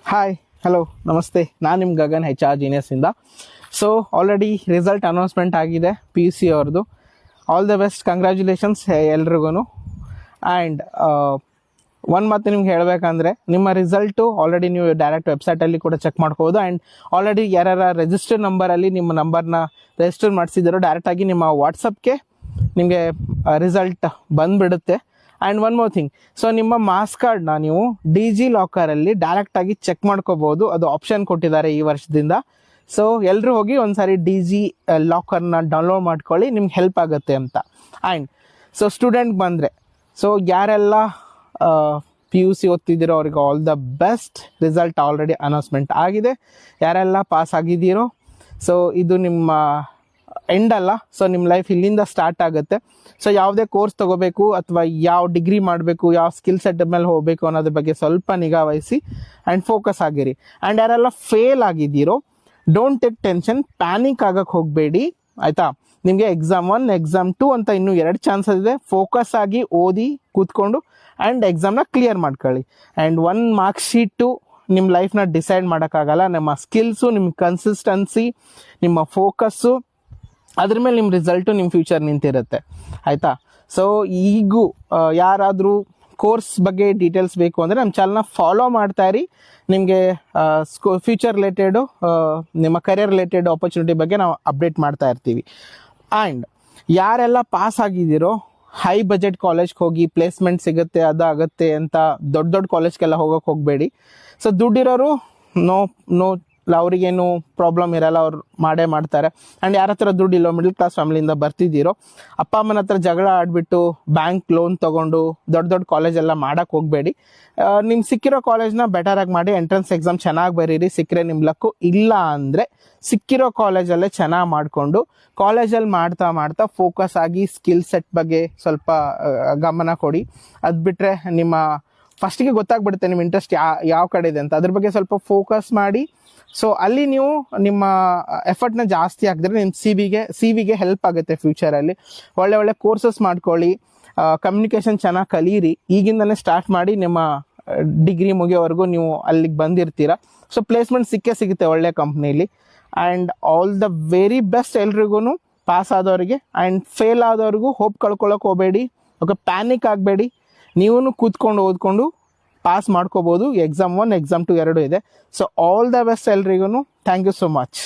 Hi hello ನಮಸ್ತೆ, ನಾನು ನಿಮ್ಮ ಗಗನ್ HR ಜೀನಿಯಸ್ಸಿಂದ. ಸೊ ಆಲ್ರೆಡಿ ರಿಸಲ್ಟ್ ಅನೌನ್ಸ್ಮೆಂಟ್ ಆಗಿದೆ PUC ಅವ್ರದ್ದು. ಆಲ್ ದ ಬೆಸ್ಟ್, ಕಂಗ್ರ್ಯಾಚುಲೇಷನ್ಸ್ ಎಲ್ರಿಗೂ. ಆ್ಯಂಡ್ ಒಂದು ಮಾತು ನಿಮ್ಗೆ ಹೇಳಬೇಕಂದ್ರೆ, ನಿಮ್ಮ ರಿಸಲ್ಟು ಆಲ್ರೆಡಿ ನೀವು ಡೈರೆಕ್ಟ್ ವೆಬ್ಸೈಟಲ್ಲಿ ಕೂಡ ಚೆಕ್ ಮಾಡ್ಬೋದು. ಆ್ಯಂಡ್ ಆಲ್ರೆಡಿ ಯಾರ್ಯಾರ ರಿಜಿಸ್ಟರ್ ನಂಬರಲ್ಲಿ ನಿಮ್ಮ ನಂಬರ್ನ ರಿಜಿಸ್ಟರ್ ಮಾಡಿಸಿದಾರೋ ಡೈರೆಕ್ಟಾಗಿ ನಿಮ್ಮ ವಾಟ್ಸಪ್ಗೆ ನಿಮಗೆ ರಿಸಲ್ಟ್ ಬಂದುಬಿಡುತ್ತೆ. And one more thing, so ನಿಮ್ಮ ಮಾರ್ಕ್ಸ್ ಕಾರ್ಡ್ನ ನೀವು ಡಿಜಿ ಲಾಕರಲ್ಲಿ ಡೈರೆಕ್ಟಾಗಿ ಚೆಕ್ ಮಾಡ್ಕೋಬೋದು. ಅದು ಆಪ್ಷನ್ ಕೊಟ್ಟಿದ್ದಾರೆ ಈ ವರ್ಷದಿಂದ. ಸೊ ಎಲ್ಲರೂ ಹೋಗಿ ಒಂದ್ಸಾರಿ ಡಿಜಿ ಲಾಕರ್ನ ಡೌನ್ಲೋಡ್ ಮಾಡ್ಕೊಳ್ಳಿ, ನಿಮ್ಗೆ ಹೆಲ್ಪ್ ಆಗುತ್ತೆ ಅಂತ. ಆ್ಯಂಡ್ ಸೊ ಸ್ಟೂಡೆಂಟ್ ಬಂದರೆ, ಸೊ ಯಾರೆಲ್ಲ PUC ಓದ್ತಿದ್ದೀರೋ ಅವ್ರಿಗೆ all the best. Result already announcement ಆಗಿದೆ. ಯಾರೆಲ್ಲ ಪಾಸ್ ಆಗಿದ್ದೀರೋ, ಸೊ ಇದು ನಿಮ್ಮ ಎಂಡ್ ಅಲ್ಲ. ಸೊ ನಿಮ್ಮ ಲೈಫ್ ಇಲ್ಲಿಂದ ಸ್ಟಾರ್ಟ್ ಆಗುತ್ತೆ. ಸೊ ಯಾವುದೇ ಕೋರ್ಸ್ ತೊಗೋಬೇಕು ಅಥವಾ ಯಾವ ಡಿಗ್ರಿ ಮಾಡಬೇಕು, ಯಾವ ಸ್ಕಿಲ್ ಸೆಟ್ ಮೇಲೆ ಹೋಗಬೇಕು ಅನ್ನೋದ್ರ ಬಗ್ಗೆ ಸ್ವಲ್ಪ ನಿಗಾ ವಹಿಸಿ ಆ್ಯಂಡ್ ಫೋಕಸ್ ಆಗಿರಿ. ಆ್ಯಂಡ್ ಯಾರೆಲ್ಲ ಫೇಲ್ ಆಗಿದ್ದೀರೋ, ಡೋಂಟ್ ಟೇಕ್ ಟೆನ್ಷನ್, ಪ್ಯಾನಿಕ್ ಆಗಕ್ಕೆ ಹೋಗಬೇಡಿ, ಆಯಿತಾ. ನಿಮಗೆ ಎಕ್ಸಾಮ್ 1 ಎಕ್ಸಾಮ್ 2 ಅಂತ ಇನ್ನೂ 2 ಚಾನ್ಸಸ್ ಇದೆ. ಫೋಕಸ್ ಆಗಿ ಓದಿ ಕೂತ್ಕೊಂಡು ಆ್ಯಂಡ್ ಎಕ್ಸಾಮ್ನ ಕ್ಲಿಯರ್ ಮಾಡ್ಕೊಳ್ಳಿ. ಆ್ಯಂಡ್ 1 ಮಾರ್ಕ್ ಶೀಟು ನಿಮ್ಮ ಲೈಫ್ನ ಡಿಸೈಡ್ ಮಾಡೋಕ್ಕಾಗಲ್ಲ. ನಿಮ್ಮ ಸ್ಕಿಲ್ಸು, ನಿಮ್ಮ ಕನ್ಸಿಸ್ಟೆನ್ಸಿ, ನಿಮ್ಮ ಫೋಕಸ್ಸು, ಅದ್ರ ಮೇಲೆ ನಿಮ್ಮ ರಿಸಲ್ಟು, ನಿಮ್ಮ ಫ್ಯೂಚರ್ ನಿಂತಿರುತ್ತೆ, ಆಯಿತಾ. ಸೊ ಈಗೂ ಯಾರಾದರೂ ಕೋರ್ಸ್ ಬಗ್ಗೆ ಡೀಟೇಲ್ಸ್ ಬೇಕು ಅಂದರೆ ನಮ್ಮ ಚಾನಲ್ನ ಫಾಲೋ ಮಾಡ್ತಾ ಇರಿ. ನಿಮಗೆ ಫ್ಯೂಚರ್ ರಿಲೇಟೆಡು, ನಿಮ್ಮ ಕರಿಯರ್ ರಿಲೇಟೆಡ್ ಆಪರ್ಚುನಿಟಿ ಬಗ್ಗೆ ನಾವು ಅಪ್ಡೇಟ್ ಮಾಡ್ತಾ ಇರ್ತೀವಿ. ಆ್ಯಂಡ್ ಯಾರೆಲ್ಲ ಪಾಸ್ ಆಗಿದ್ದೀರೋ, ಹೈ ಬಜೆಟ್ ಕಾಲೇಜ್ಗೆ ಹೋಗಿ ಪ್ಲೇಸ್ಮೆಂಟ್ ಸಿಗುತ್ತೆ ಅದಾಗುತ್ತೆ ಅಂತ ದೊಡ್ಡ ದೊಡ್ಡ ಕಾಲೇಜ್ಗೆಲ್ಲ ಹೋಗೋಕ್ಕೆ ಹೋಗಬೇಡಿ. ಸೊ ದುಡ್ಡಿರೋರು ನೋ ಅವರಿಗೇನು ಪ್ರಾಬ್ಲಮ್ ಇರಲ್ಲ, ಅವ್ರು ಮಾಡೇ ಮಾಡ್ತಾರೆ. ಆ್ಯಂಡ್ ಯಾರ ಹತ್ರ ದುಡ್ಡಿಲ್ಲೋ, ಮಿಡಲ್ ಕ್ಲಾಸ್ ಫ್ಯಾಮಿಲಿಯಿಂದ ಬರ್ತಿದ್ದೀರೋ, ಅಪ್ಪ ಅಮ್ಮನ ಹತ್ರ ಜಗಳ ಆಡಿಬಿಟ್ಟು ಬ್ಯಾಂಕ್ ಲೋನ್ ತೊಗೊಂಡು ದೊಡ್ಡ ದೊಡ್ಡ ಕಾಲೇಜೆಲ್ಲ ಮಾಡೋಕ್ಕೆ ಹೋಗಬೇಡಿ. ನಿಮ್ಗೆ ಸಿಕ್ಕಿರೋ ಕಾಲೇಜ್ನ ಬೆಟರಾಗಿ ಮಾಡಿ, ಎಂಟ್ರೆನ್ಸ್ ಎಕ್ಸಾಮ್ ಚೆನ್ನಾಗಿ ಬರೀರಿ. ಸಿಕ್ಕರೆ ನಿಮ್ಮ ಲಕ್ಕು, ಇಲ್ಲ ಅಂದರೆ ಸಿಕ್ಕಿರೋ ಕಾಲೇಜಲ್ಲೇ ಚೆನ್ನಾಗಿ ಮಾಡಿಕೊಂಡು ಕಾಲೇಜಲ್ಲಿ ಮಾಡ್ತಾ ಮಾಡ್ತಾ ಫೋಕಸ್ ಆಗಿ ಸ್ಕಿಲ್ ಸೆಟ್ ಬಗ್ಗೆ ಸ್ವಲ್ಪ ಗಮನ ಕೊಡಿ. ಅದು ಬಿಟ್ಟರೆ ನಿಮ್ಮ ಫಸ್ಟಿಗೆ ಗೊತ್ತಾಗ್ಬಿಡುತ್ತೆ ನಿಮ್ಮ ಇಂಟ್ರೆಸ್ಟ್ ಯಾವ ಕಡೆ ಇದೆ ಅಂತ. ಅದ್ರ ಬಗ್ಗೆ ಸ್ವಲ್ಪ ಫೋಕಸ್ ಮಾಡಿ. ಸೊ ಅಲ್ಲಿ ನೀವು ನಿಮ್ಮ ಎಫರ್ಟ್ನ ಜಾಸ್ತಿ ಹಾಕಿದ್ರೆ ನಿಮ್ಮ ಸಿ ವಿಗೆ ಹೆಲ್ಪ್ ಆಗುತ್ತೆ ಫ್ಯೂಚರಲ್ಲಿ. ಒಳ್ಳೆ ಕೋರ್ಸಸ್ ಮಾಡ್ಕೊಳ್ಳಿ, ಕಮ್ಯುನಿಕೇಷನ್ ಚೆನ್ನಾಗಿ ಕಲೀರಿ. ಈಗಿಂದನೇ ಸ್ಟಾರ್ಟ್ ಮಾಡಿ ನಿಮ್ಮ ಡಿಗ್ರಿ ಮುಗಿಯೋವರೆಗೂ ನೀವು ಅಲ್ಲಿಗೆ ಬಂದಿರ್ತೀರ. ಸೊ ಪ್ಲೇಸ್ಮೆಂಟ್ ಸಿಗುತ್ತೆ ಒಳ್ಳೆ ಕಂಪ್ನೀಲಿ. And all the very best ಎಲ್ರಿಗೂ, ಪಾಸ್ ಆದವ್ರಿಗೆ. ಆ್ಯಂಡ್ ಫೇಲ್ ಆದವ್ರಿಗೂ ಹೋಪ್ ಕಳ್ಕೊಳ್ಳೋಕೆ ಹೋಗಬೇಡಿ, ಓಕೆ. ಪ್ಯಾನಿಕ್ ಆಗಬೇಡಿ. ನೀವು ಕೂತ್ಕೊಂಡು ಓದ್ಕೊಂಡು ಪಾಸ್ ಮಾಡ್ಕೋಬೋದು. ಎಕ್ಸಾಮ್ 1 ಎಕ್ಸಾಮ್ 2 2 ಇದೆ. ಸೊ ಆಲ್ ದ ಬೆಸ್ಟ್ ಎಲ್ರಿಗೂ. Thank you so much.